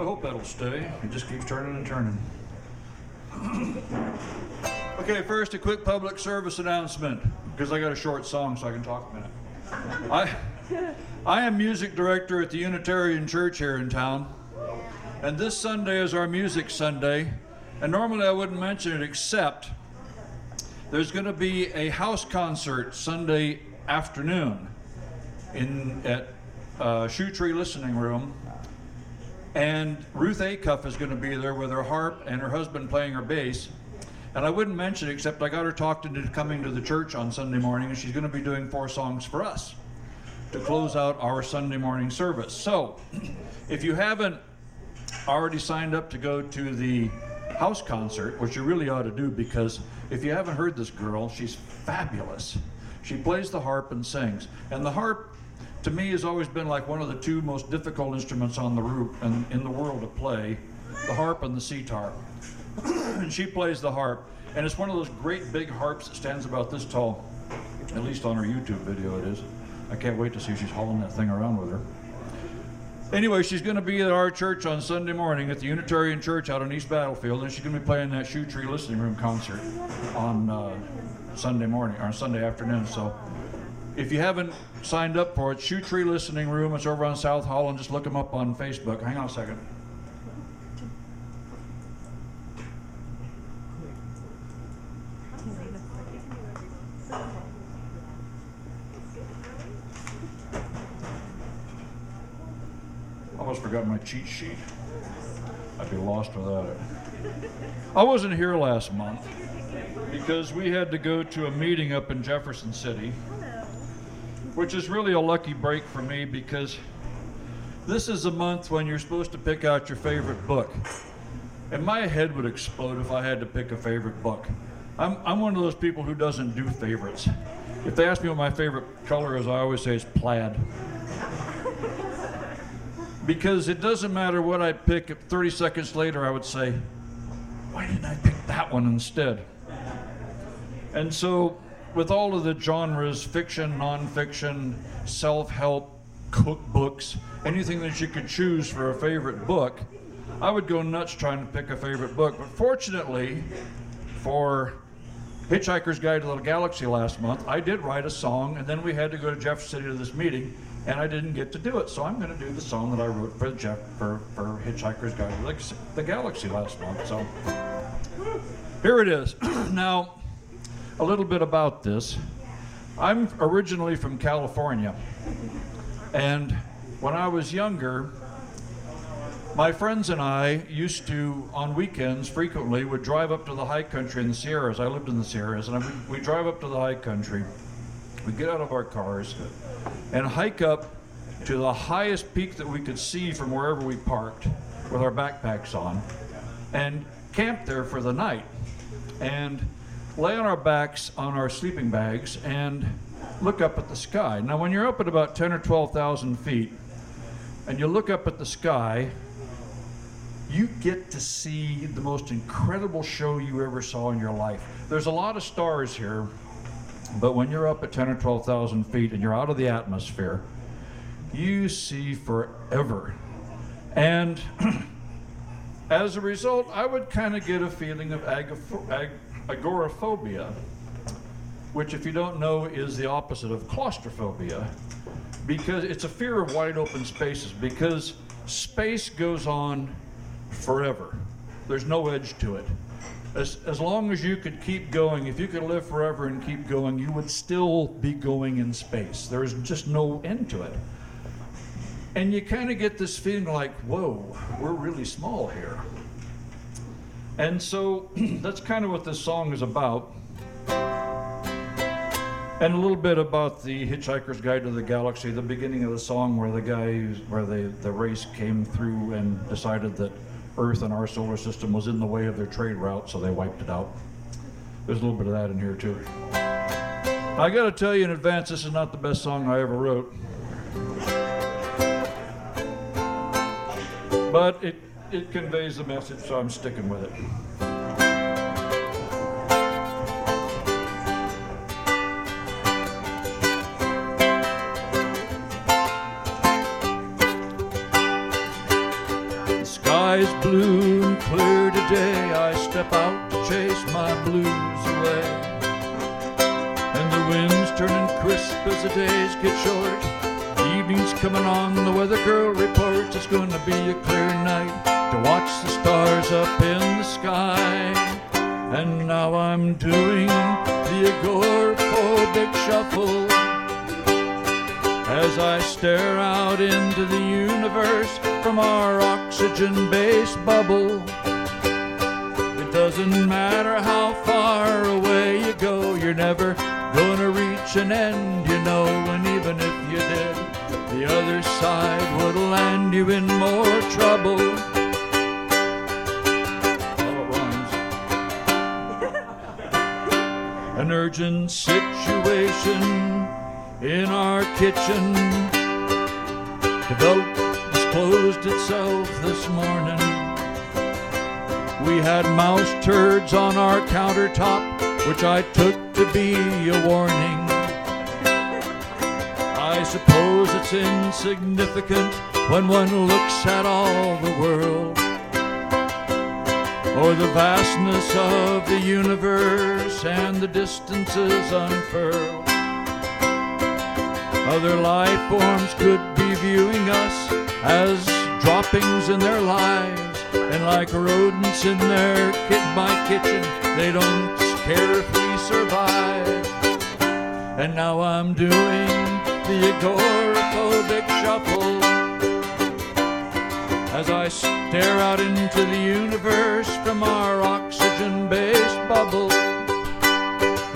Well, I hope that'll stay. It just keeps turning and turning. Okay, first a quick public service announcement, because I got a short song so I can talk a minute. I am music director at the Unitarian Church here in town, and this Sunday is our music Sunday, and normally I wouldn't mention it except there's going to be a house concert Sunday afternoon at Shoe Tree Listening Room, and Ruth Acuff is going to be there with her harp and her husband playing her bass. And I wouldn't mention it except I got her talked into coming to the church on Sunday morning, and she's going to be doing 4 songs for us to close out our Sunday morning service. So if you haven't already signed up to go to the house concert, which you really ought to do, because if you haven't heard this girl, she's fabulous. She plays the harp and sings. And the harp, to me, has always been like one of the 2 most difficult instruments on the in the world to play, the harp and the sitar. And she plays the harp, and it's one of those great big harps that stands about this tall, at least on her YouTube video it is. I can't wait to see she's hauling that thing around with her. Anyway, she's going to be at our church on Sunday morning at the Unitarian Church out on East Battlefield, and she's going to be playing that Shoe Tree Listening Room concert on Sunday morning, or Sunday afternoon. So if you haven't signed up for it, Shoe Tree Listening Room, it's over on South Hall, and just look them up on Facebook. Hang on a second. Almost forgot my cheat sheet. I'd be lost without it. I wasn't here last month because we had to go to a meeting up in Jefferson City, which is really a lucky break for me because this is a month when you're supposed to pick out your favorite book. And my head would explode if I had to pick a favorite book. I'm one of those people who doesn't do favorites. If they ask me what my favorite color is, I always say it's plaid. Because it doesn't matter what I pick, if 30 seconds later I would say, why didn't I pick that one instead? And so with all of the genres, fiction, nonfiction, self-help, cookbooks, anything that you could choose for a favorite book, I would go nuts trying to pick a favorite book. But fortunately, for Hitchhiker's Guide to the Galaxy last month, I did write a song, and then we had to go to Jefferson City to this meeting, and I didn't get to do it. So I'm going to do the song that I wrote for Hitchhiker's Guide to the Galaxy last month. So here it is. Now, a little bit about this. I'm originally from California, and when I was younger, my friends and I used to, on weekends, frequently would drive up to the high country in the Sierras. I lived in the Sierras, and we'd drive up to the high country. We'd get out of our cars and hike up to the highest peak that we could see from wherever we parked with our backpacks on, and camp there for the night, and lay on our backs on our sleeping bags and look up at the sky. Now, when you're up at about 10 or 12,000 feet and you look up at the sky, you get to see the most incredible show you ever saw in your life. There's a lot of stars here, but when you're up at 10 or 12,000 feet and you're out of the atmosphere, you see forever. And as a result, I would kind of get a feeling of agoraphobia, which, if you don't know, is the opposite of claustrophobia, because it's a fear of wide open spaces, because space goes on forever. There's no edge to it. As long as you could keep going, if you could live forever and keep going, you would still be going in space. There's just no end to it. And you kind of get this feeling like, whoa, we're really small here. And so that's kind of what this song is about. And a little bit about the Hitchhiker's Guide to the Galaxy, the beginning of the song where the race came through and decided that Earth and our solar system was in the way of their trade route, so they wiped it out. There's a little bit of that in here too. I gotta tell you in advance, this is not the best song I ever wrote. But it conveys the message, so I'm sticking with it. The sky's blue and clear today. I step out to chase my blues away. And the wind's turning crisp as the days get short. Evening's coming on, the weather girl reports it's gonna be a clear night to watch the stars up in the sky. And now I'm doing the agoraphobic shuffle as I stare out into the universe from our oxygen-based bubble. It doesn't matter how far away you go, you're never gonna reach an end, you know. And even if you did, the other side would land you in more trouble. An urgent situation in our kitchen disclosed itself this morning. We had mouse turds on our countertop, which I took to be a warning. I suppose it's insignificant when one looks at all the world, or the vastness of the universe and the distances unfurled. Other life forms could be viewing us as droppings in their lives, and like rodents in their my kitchen, they don't care if we survive. And now I'm doing the agoraphobic shuffle as I stare out into the universe from our oxygen-based bubble.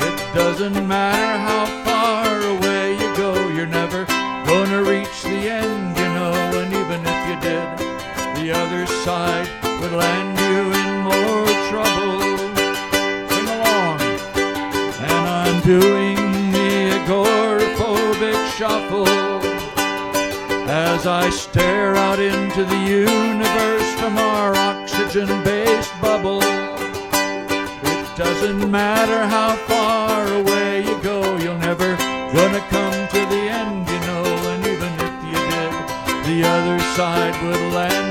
It doesn't matter how far away you go, you're never gonna reach the end, you know. And even if you did, the other side would land you in more trouble. Sing along. And I'm doing the agoraphobic shuffle as I stare out into the universe from our oxygen-based bubble. It doesn't matter how far away you go, you're never gonna come to the end, you know. And even if you did, the other side would land